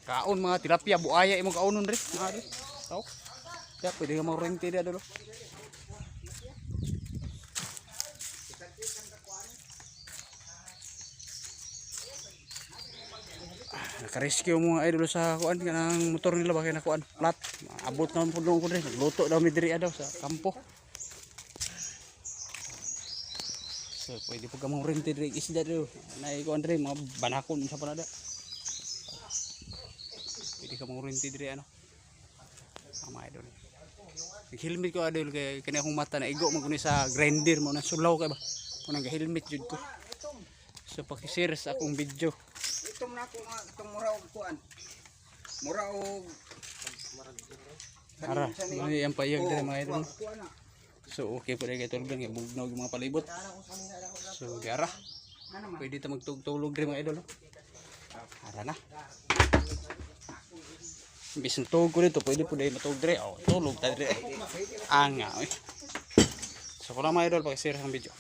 Kaon mga tilapia, buaya imong kaunon rin. Nari. Tao. Ya, pwede ka mag-rente dia dulu. Naka-rescue mo mga idol sa kuan kanang motor nila bakay na kuan flat. Abot naman pud ko rin. Nagluto daw mi diri daw sa kampo. So pwede po ka mag-rente diri isda daw. Nay kuan rin mga banakon sa panada. Pwede ka mag-rente diri ano. Mga idol. Helmet ko adol kay kani akong mata na igo maguni sa grinder mo na sulaw kay ba. Mo nang helmet jud ko. So paki-share sa akong video. Itong na ko itong mura og kuan. Mura og Ara, may ang payag diri mga idol. So okay po diri kay tulog lang bugnaw yung mga palibot. So diara. Pwede ta magtulog diri mga idol. Ara na. Bisan tug ko dito, pwede po dahil matug diri. Oh, tulog ta diri. Anga. So kung mga idol, paki-share ang video.